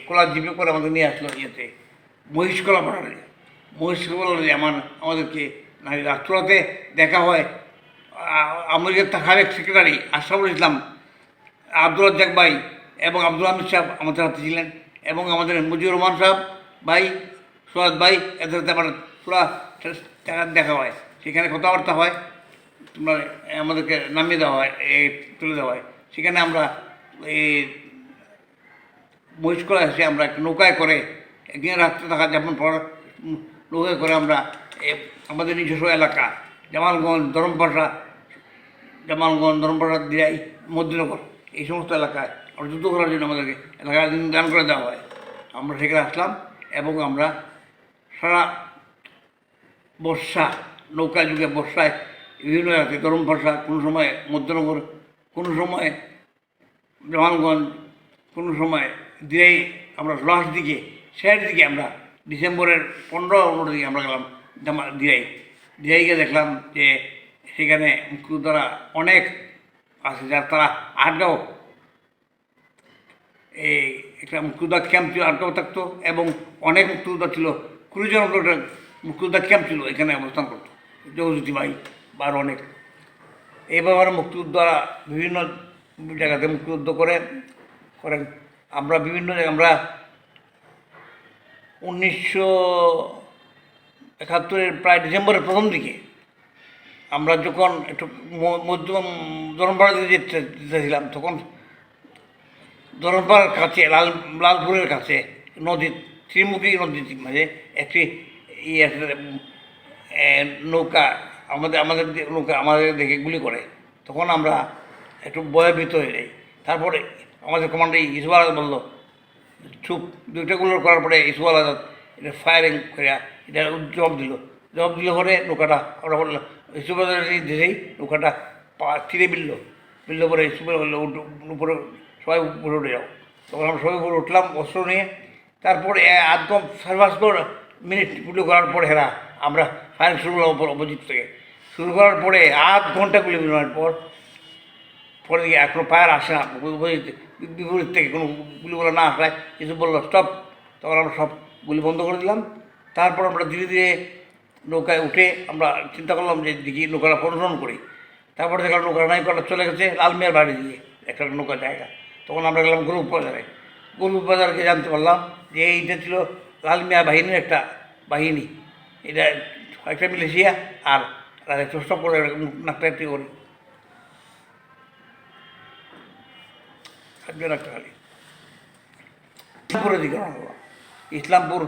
কোলার জিপে করে আমাদের নিয়ে আসলো ইয়েতে মহিষকলা পাহাড়ে। মহিষকলা আমাদেরকে রাত্ররাতে দেখা হয়। আমাদের সাবেক সেক্রেটারি আশরাফুল ইসলাম, আব্দুল রাজ্জাক ভাই এবং আব্দুল হামিদ সাহেব আমাদের হাতে ছিলেন, এবং আমাদের মুজিবুর রহমান সাহেব ভাই, সোহাদ ভাই, এদের সাথে আমার পুরা দেখা হয়। সেখানে কথাবার্তা হয়, তোমরা আমাদেরকে নামিয়ে দেওয়া হয়, তুলে দেওয়া হয়। সেখানে আমরা এই মহিষকলা এসে আমরা একটা নৌকায় করে একদিন রাত্রে থাকা যেমন পর নৌকায় করে আমরা আমাদের নিজস্ব এলাকা জামালগঞ্জ, ধরমপাশা দিরাই, মধ্যনগর, এই সমস্ত এলাকায় আমরা যুদ্ধ করার জন্য আমাদেরকে এলাকায় দান করে দেওয়া হয়। আমরা সেখানে আসলাম এবং আমরা সারা বর্ষা নৌকা যুগে বর্ষায় বিভিন্ন এলাকায় ধরমপাশা, কোনো সময় মধ্যনগর, কোনো সময় জামালগঞ্জ, কোনো সময় দিরাই, আমরা লাস্ট দিকে শেষের দিকে আমরা ডিসেম্বরের 15-16 দিকে আমরা গেলাম দিরাই গিয়ে দেখলাম যে সেখানে মুক্তিযোদ্ধারা অনেক আছে, যার তারা আটগাঁও এই একটা মুক্তিযোদ্ধা ক্যাম্প ছিল, আটগাঁও থাকতো, এবং অনেক মুক্তিযোদ্ধা ছিল, 20 জন একটা মুক্তিযোদ্ধা ক্যাম্প ছিল, এখানে অবস্থান করতো জগজ্যোতি ভাই বা আরও অনেক। এইভাবে মুক্তিযোদ্ধারা বিভিন্ন জায়গাতে মুক্তিযুদ্ধ করেন। আমরা বিভিন্ন জায়গায় আমরা 1971 প্রায় ডিসেম্বরের প্রথম দিকে আমরা যখন একটু মধ্যম ধরমপাড়া দিকে যেতেছিলাম, তখন ধরমপাড়ার কাছে লালপুরের কাছে নদী, ত্রিমুখী নদীর মাঝে একটি নৌকা আমাদের নৌকা আমাদের দেখে গুলি করে। তখন আমরা একটু ভয়ভীত হয়ে যাই। তারপরে আমাদের কমান্ডার ইসুফ আলাদ বললো চুপ। 2টা গুলো করার পরে ইসুফ আলাদ এটা ফায়ারিং করে এটা জবাব দিল পরে নৌকাটা আমরা বললাম ইসুফ আলাদ দিয়েই নৌকাটা তীরে বিলল পরে ইসুফ বললো উপরে সবাই উপরে উঠে যাও। তখন আমরা সবাই উপরে উঠলাম অস্ত্র নিয়ে। তারপরে একদম 5 মিনিট গুলি করার পরে আমরা ফায়ারিং শুরু করলাম অপোজিট থেকে। শুরু করার পরে 8 ঘন্টা গুলি বিমানের পরে দিকে এখনও ফায়ার আসে না, বিপরীত থেকে কোনো গুলিগুলো না আসায় কিছু বললো স্টপ। তখন আমরা সব গুলি বন্ধ করে দিলাম। তারপর আমরা ধীরে ধীরে নৌকায় উঠে আমরা চিন্তা করলাম যে দেখি নৌকাটা অনুসরণ করি। তারপরে দেখলাম নৌকাটা নাই করা চলে গেছে লালমিয়ার বাড়ি দিয়ে একটা নৌকা জায়গা। তখন আমরা গেলাম গরুপ বাজারকে জানতে পারলাম যে এইটা ছিল লালমিয়া বাহিনীর একটা বাহিনী। এটা একটা মিলেশিয়া আর স্টপ করে নাকটা একটি করি একটা খালি ইসলামপুরের দিকে রওনা হলাম। ইসলামপুর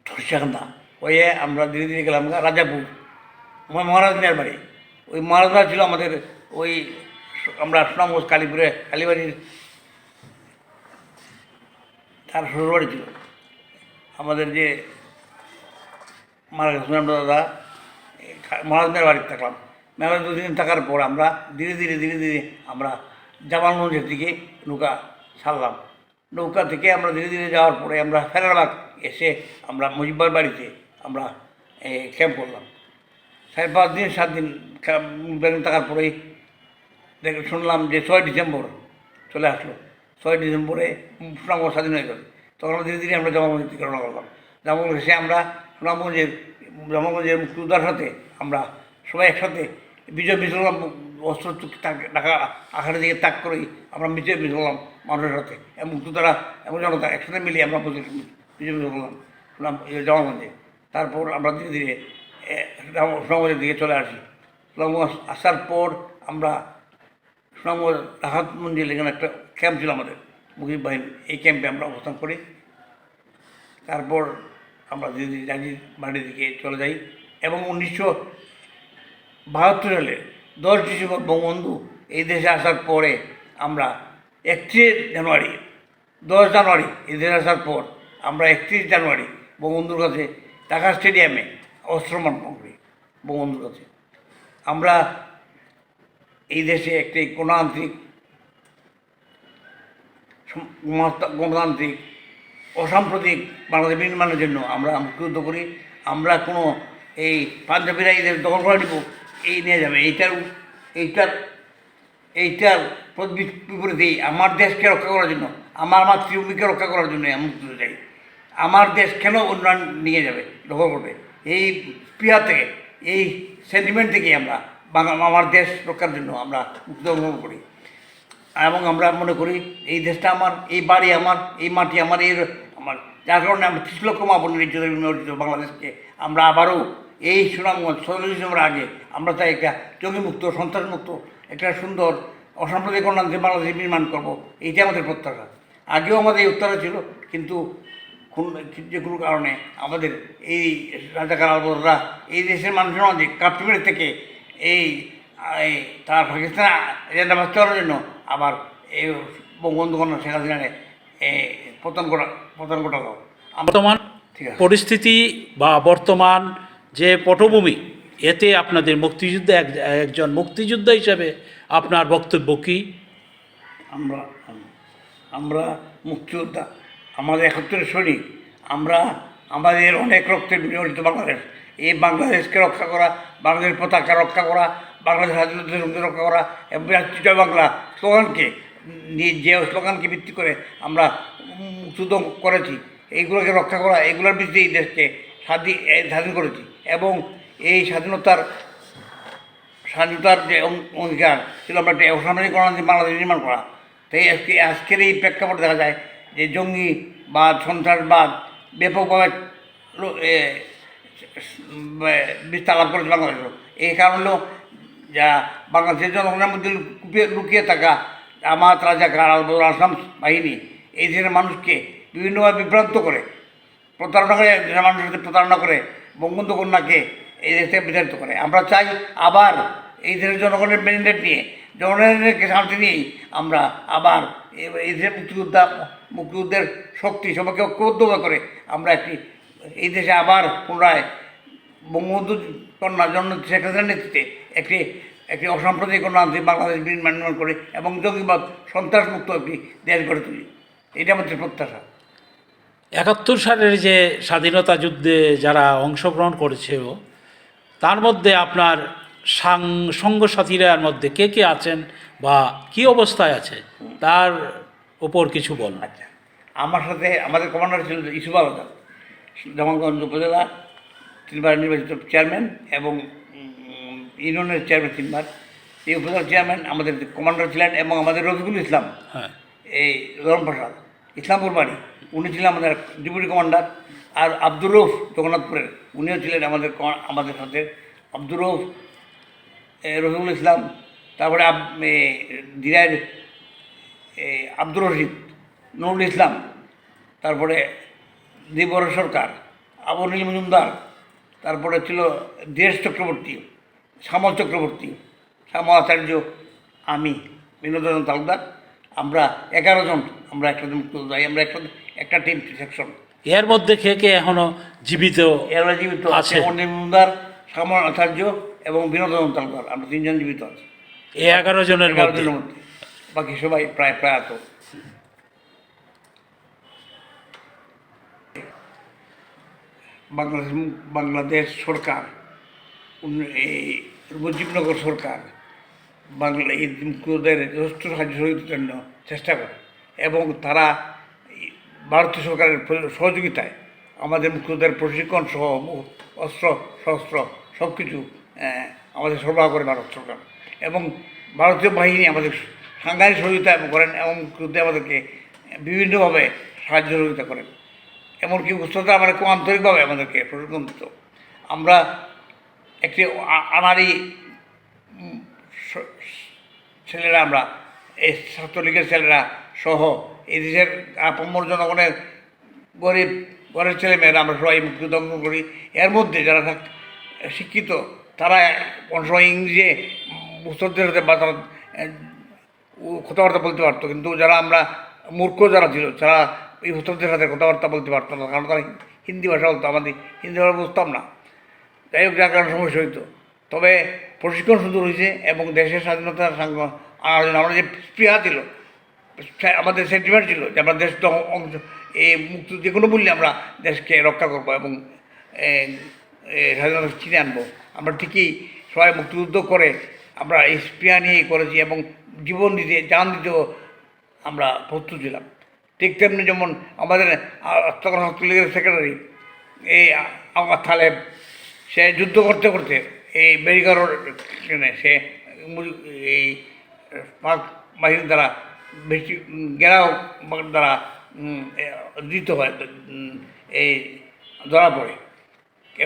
সরিষাকান্দা হয়ে আমরা ধীরে ধীরে গেলাম রাজাপুর, আমার মহারাজ মিয়ার বাড়ি। ওই মহারাজ মিয়া ছিল আমাদের ওই আমরা সুনামগঞ্জ কালীবাড়ির তার শ্বশুরবাড়ি ছিল। আমাদের যে মারা গেছে আমরা দাদা মহারাজ মিয়ার বাড়িতে থাকলাম। মেলা 2 দিন থাকার পর আমরা ধীরে ধীরে আমরা জামালগঞ্জের দিকে নৌকা ছাড়লাম। নৌকা থেকে আমরা ধীরে ধীরে যাওয়ার পরে আমরা ফেরারবাগ এসে আমরা মুজিববার বাড়িতে আমরা ক্যাম্প করলাম। 4-5 দিন 7 দিন থাকার পরেই শুনলাম যে 6 ডিসেম্বর চলে আসলো। 6 ডিসেম্বরে সুনামগঞ্জ স্বাধীন হয়ে গেল। তখন আমরা ধীরে ধীরে আমরা জামালগঞ্জের দিকে রওনা করলাম। জামালগঞ্জ এসে আমরা জামালগঞ্জের মুক্তিযোদ্ধার সাথে আমরা সবাই একসাথে বিজয় মিছিল অস্ত্র ঢাকা আখাড়ের দিকে তাক করেই আমরা বিজয় মিছিল করলাম মানুষের সাথে, এবং মুক্তিযোদ্ধারা এবং জনতা একসাথে মিলিয়ে আমরা বিজয় মিছিল করলাম জামালগঞ্জে। তারপর আমরা ধীরে ধীরে সুনামগঞ্জের দিকে চলে আসি। সুনামগঞ্জ আসার পর আমরা সুনামগঞ্জ রাহাত মঞ্জিল, এখানে একটা ক্যাম্প ছিল আমাদের মুজিব বাহিনী, এই ক্যাম্পে আমরা অবস্থান করি। তারপর আমরা ধীরে ধীরে জাজির বাড়ির দিকে চলে যাই, এবং 1972 সালে 10 ডিসেম্বর বঙ্গবন্ধু এই দেশে আসার পরে আমরা 10 জানুয়ারি এই দেশে আসার পর আমরা 31 জানুয়ারি বঙ্গবন্ধুর কাছে ঢাকা স্টেডিয়ামে অস্ত্র সমর্পণ করি। বঙ্গবন্ধুর কাছে আমরা এই দেশে একটি গণতান্ত্রিক অসাম্প্রদায়িক বাংলাদেশ নির্মাণের জন্য আমরা মুক্তিযুদ্ধ করি। আমরা কোনো এই পাঞ্জাবিরা এদের দখল করে নিব এই নিয়ে যাবে এইটার বিপরীতেই আমার দেশকে রক্ষা করার জন্য আমার মাতৃভূমিকে রক্ষা করার জন্য আমি মুক্তিযুদ্ধ চাই। আমার দেশ কেন উন্নয়ন নিয়ে যাবে, দখল করবে? এই স্পৃহা থেকে, এই সেন্টিমেন্ট থেকেই আমরা আমার দেশ রক্ষার জন্য আমরা মুক্তিযুদ্ধ করি। এবং আমরা মনে করি এই দেশটা আমার, এই বাড়ি আমার, এই মাটি আমার, এই আমার, যার কারণে আমরা 30 লক্ষ মা বোনের অর্জিত বাংলাদেশকে আমরা আবারও এই সুনামগঞ্জ 46 ডিসেম্বর আগে আমরা চাই একটা জঙ্গিমুক্ত, সন্ত্রাসমুক্ত, একটা সুন্দর অসাম্প্রদায়িক অন্যান্য বাংলাদেশ নির্মাণ করব, এইটা আমাদের প্রত্যাশা। আগেও আমাদের এই উত্তরা ছিল, কিন্তু যে কোনো কারণে আমাদের এই রাজাকার আলবদরা এই দেশের মানুষের মাঝে কাশ্মীর থেকে এই তার পাকিস্তান এজেন্ডা বাঁচতে করার জন্য আবার এই বঙ্গবন্ধু কন্যা শেখ হাসিনাকে পতন ঘটালো। বর্তমান পরিস্থিতি বা বর্তমান যে পটভূমি, এতে আপনাদের মুক্তিযুদ্ধে একজন মুক্তিযোদ্ধা হিসেবে আপনার বক্তব্য কী? আমরা মুক্তিযোদ্ধা, আমাদের 71 সৈনিক, আমরা আমাদের অনেক রক্তের বিনিয়োজিত বাংলাদেশ। এই বাংলাদেশকে রক্ষা করা, বাংলাদেশের পতাকা রক্ষা করা, বাংলাদেশ স্বাধীনতা রক্ষা করা এবং জয় বাংলা স্লোগানকে যে স্লোগানকে ভিত্তি করে আমরা মুক্তিযুদ্ধ করেছি, এইগুলোকে রক্ষা করা, এগুলোর ভিত্তিতে এই দেশকে স্বাধীন করেছি। এবং এই স্বাধীনতার যে অঙ্গীকার ছিল আমরা একটা অসামরিক বাংলাদেশ নির্মাণ করা। তাই আজকের এই প্রেক্ষাপটে দেখা যায় যে জঙ্গিবাদ, সন্ত্রাসবাদ ব্যাপকভাবে বিস্তার লাভ করেছে বাংলাদেশও। এই কারণেও যা বাংলাদেশের জনগণের মধ্যে লুকিয়ে থাকা জামাত, রাজাকার, আলবদর, আসাম বাহিনী এই দেশের মানুষকে বিভিন্নভাবে বিভ্রান্ত করে, প্রতারণা করে, দেশের মানুষের সাথে প্রতারণা করে বঙ্গবন্ধু কন্যাকে এই দেশ থেকে বিতাড়িত করে। আমরা চাই আবার এই দেশের জনগণের ম্যান্ডেট নিয়ে, জনগণের শান্তি নিয়েই আমরা আবার এই দেশের মুক্তিযুদ্ধের শক্তি সবাইকে ঐক্যবদ্ধ করে আমরা এই দেশে আবার পুনরায় বঙ্গবন্ধু কন্যা জননেত্রী শেখ হাসিনার নেতৃত্বে একটি অসাম্প্রদায়িক গণতান্ত্রিক বাংলাদেশ নির্মাণ করে এবং জঙ্গিবাদ, সন্ত্রাসমুক্ত একটি দেশ গড়ে তুলি, এটা আমাদের প্রত্যাশা। 71 সালের যে স্বাধীনতা যুদ্ধে যারা অংশগ্রহণ করেছিল, তার মধ্যে আপনার সঙ্গসাথীরার মধ্যে কে কে আছেন বা কী অবস্থায় আছে, তার উপর কিছু বল। আচ্ছা, আমার সাথে আমাদের কমান্ডার ছিল ইসুফ আলাদা, জামালগঞ্জ উপজেলা 3বার নির্বাচিত চেয়ারম্যান এবং ইউনিয়নের চেয়ারম্যান 3বার। এই উপজেলার চেয়ারম্যান আমাদের কমান্ডার ছিলেন, এবং আমাদের রফিকুল ইসলাম, এই ধর্মপ্রসাদ, ইসলামপুর বাড়ি, উনি ছিলেন আমাদের ডেপুটি কমান্ডার। আর আব্দুর রৌফ জগন্নাথপুরের, উনিও ছিলেন আমাদের সাথে। আব্দুর রৌফ, রফিকুল ইসলাম, তারপরে দিরাইয়ের আব্দুর রশিদ, নুরুল ইসলাম, তারপরে দিবর সরকার, আবু নীল মজুমদার, তারপরে ছিল দেশ চক্রবর্তী, শ্যামল চক্রবর্তী, শ্যামল আচার্য, আমি বিনোদন তালুকদার। আমরা 11 জন, আমরা একসাথে মুক্তিযোদ্ধা, আমরা একটা টিম সেকশন। এর মধ্যে কে কে এখনো জীবিত? এরা জীবিত আছে অনিল মজুমদার, শ্যামল আচার্য এবং বিনোদন তালুকদার, আমরা 3 জন জীবিত আছি এই 11 জনের মধ্যে। বাকি সবাই প্রয়াত। বাংলাদেশ সরকার, এই মুজিবনগর সরকার এই মুক্তিযোদ্ধাদের যথেষ্ট সাহায্য সহযোগিতার জন্য চেষ্টা করে, এবং তারা ভারতীয় সরকারের সহযোগিতায় আমাদের মুক্তিযোদ্ধাদের প্রশিক্ষণ সহ অস্ত্র শস্ত্র সব কিছু আমাদের সরবরাহ করে ভারত সরকার। এবং ভারতীয় বাহিনী আমাদের সাংঘাতিক সহযোগিতা করেন, এবং মুক্তিযুদ্ধে আমাদেরকে বিভিন্নভাবে সাহায্য সহযোগিতা করেন। এমনকি উচ্চতা আমরা খুব আন্তরিকভাবে আমাদেরকে প্রশিক্ষণ দিত। আমরা একটি আনারি ছেলেরা, আমরা এই ছাত্রলীগের ছেলেরা সহ এই দেশের আপামর জনগণের গরিব ঘরের ছেলেমেয়েরা আমরা সবাই মুক্তিযুদ্ধ অংশগ্রহণ করি। এর মধ্যে যারা শিক্ষিত, তারা অনেক সময় ইংরেজি মুসলদের সাথে বা তারা কথাবার্তা বলতে পারতো, কিন্তু যারা আমরা মূর্খ যারা ছিল, যারা এই মুসলদের সাথে কথাবার্তা বলতে পারতো না, কারণ তারা হিন্দি ভাষা বলতো, আমাদের হিন্দি ভাষা বুঝতাম না। যাই হোক, যার কারণে সমস্যা হইতো। তবে প্রশিক্ষণ সুন্দর হয়েছে, এবং দেশের স্বাধীনতার আনার জন্য আমরা যে স্পৃহা ছিল, আমাদের সেন্টিমেন্ট ছিল যে আমরা দেশ অংশ, এই মুক্তি যে কোনো মূল্যে আমরা দেশকে রক্ষা করবো এবং স্বাধীনতা চিনে আনবো। আমরা ঠিকই সবাই মুক্তিযুদ্ধ করে আমরা এই স্পৃহা নিয়েই করেছি, এবং জীবন দিতে, জান দিতেও আমরা প্রস্তুত ছিলাম। ঠিক তেমনি যেমন আমাদের তখন ছাত্রলীগের সেক্রেটারি এই আমার থালেব, সে যুদ্ধ করতে করতে এই বেরিগারোর সে এই পাক বাহিনীর দ্বারা বেশি ঘেরাও দ্বারা দিত হয়, এই ধরা পড়ে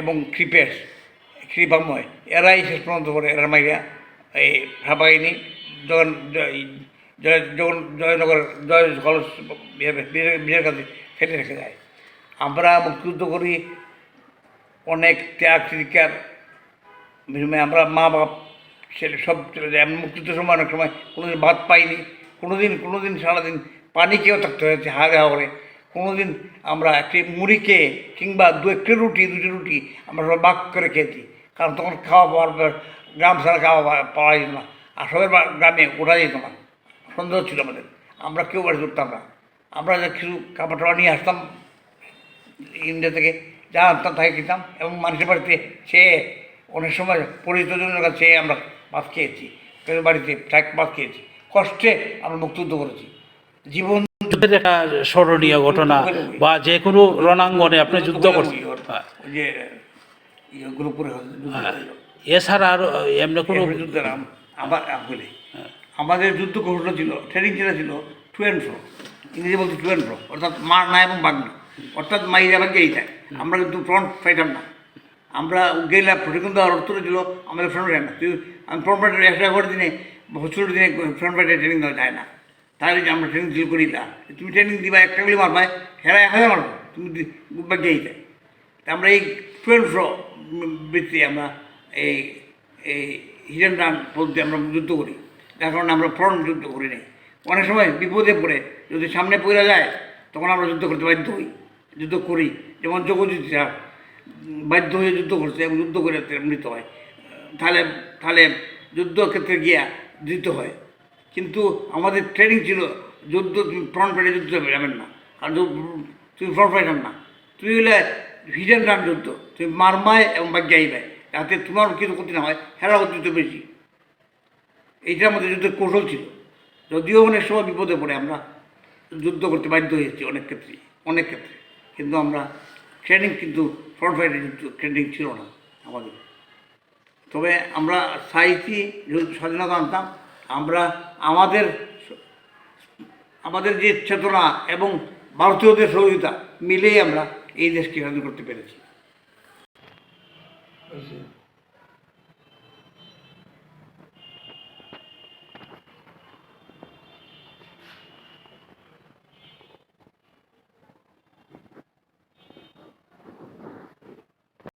এবং কৃপাময় এরাই শেষ পর্যন্ত করে এরা মাইরা এই বাহিনী যখন জয়নগর জয় কলস বিয়ের কাছে ফেলে রেখে যায়। আমরা মুক্তিযুদ্ধ করি অনেক ত্যাগ চিৎকার বিনিময়ে, আমরা মা বাপ ছেলে সব চলে যায়। আমি মুক্তিযুদ্ধের সময় অনেক সময় কোনোদিন ভাত পাইনি, কোনোদিন সারাদিন পানি খেয়েও থাকতে হয়েছে হাওড়ে হাওড়ে। কোনোদিন আমরা একটি মুড়ি খেয়ে কিংবা দুটি রুটি আমরা সব ভাগ করে খেয়েছি, কারণ তখন খাওয়া পাওয়ার গ্রাম ছাড়া খাওয়া পাওয়া যেত না, আর সবের গ্রামে ওঠা যেত না, সন্দেহ ছিল আমাদের। আমরা কেউ বাড়ি করতাম না, আমরা যে কিছু খাবার টাবার নিয়ে আসতাম ইন্ডিয়া থেকে, যা আনতাম তাকে খেতাম এবং মানুষের বাড়িতে খেয়ে অনেক সময় পরিচিতজনের কাছে আমরা ভাত খেয়েছি, কেউ বাড়িতে ভাত খেয়েছি। কষ্টে আমরা মুক্তিযুদ্ধ করেছি। জীবন যুদ্ধের একটা স্মরণীয় ঘটনা বা যে কোনো রণাঙ্গনে আপনি যুদ্ধ করছেন, ওই যে গ্রুপপুরে এছাড়া আর এমনি কোনো যুদ্ধের আবার বলি আমাদের যুদ্ধ কৌশল ছিল, ট্রেনিং ছিল টু অ্যান্ড ফ্রো, ইংরেজি বলতে টু অ্যান্ড ফ্রো, অর্থাৎ মার না এবং বাগ না, অর্থাৎ মাইরা বাগ গেইটায়। আমরা কিন্তু ফ্রন্ট ফাইটার না, আমরা গেলে প্রশিক্ষণ দেওয়ার অর্থ ছিল আমাদের ফ্রন্ট ফাইটার না। আমি ফ্রন্ট ফাইটার একটা করে দিনে ছোটো দিনে ফ্রন্ট ফাইটার ট্রেনিং দেওয়া যায় না, তাহলে যে আমরা ট্রেনিং দিল করি না। তুমি ট্রেনিং দিবা একটা গুলি মারবায়, হেরায় হাজার মারবো, তুমি বাগ গেইটায়। আমরা এই টু অ্যান্ড ফ্রো বৃত্তি আমরা এই হিডেন রান বলতে আমরা যুদ্ধ করি, যার কারণে আমরা ফ্রন্ট যুদ্ধ করি নাই। অনেক সময় বিপদে পড়ে যদি সামনে পড়ে যায় তখন আমরা যুদ্ধ করতে বাধ্য হই, যুদ্ধ করি। যেমন যোগজিৎ সাহেব বাধ্য হয়ে যুদ্ধ করছে এবং যুদ্ধ করে মৃত হয়। তাহলে যুদ্ধক্ষেত্রে গিয়া দিতে হয়, কিন্তু আমাদের ট্রেনিং ছিল যুদ্ধ তুমি ফ্রন্ট ফাইটে যুদ্ধ যাবেন না, কারণ তুমি ফ্রন্ট ফাইটার না, তুমি হলে হিডেন রান যুদ্ধ, তুমি মারমায় এবং বাগ্যে আইবে, যাতে তোমার কিছু ক্ষতি না হয়, হেরা অত্যন্ত বেশি। এইটা আমাদের যুদ্ধের কৌশল ছিল। যদিও অনেক সময় বিপদে পড়ে আমরা যুদ্ধ করতে বাধ্য হয়েছি অনেক ক্ষেত্রে, কিন্তু আমরা ট্রেনিং কিন্তু ফ্রন্ট ফাইটের যুদ্ধ ট্রেনিং ছিল না আমাদের। তবে আমরা চাইছি যেহেতু স্বাধীনতা আনতাম, আমরা আমাদের যে চেতনা এবং ভারতীয়দের সহযোগিতা মিলেই আমরা এই দেশকে স্বাধীন করতে পেরেছি।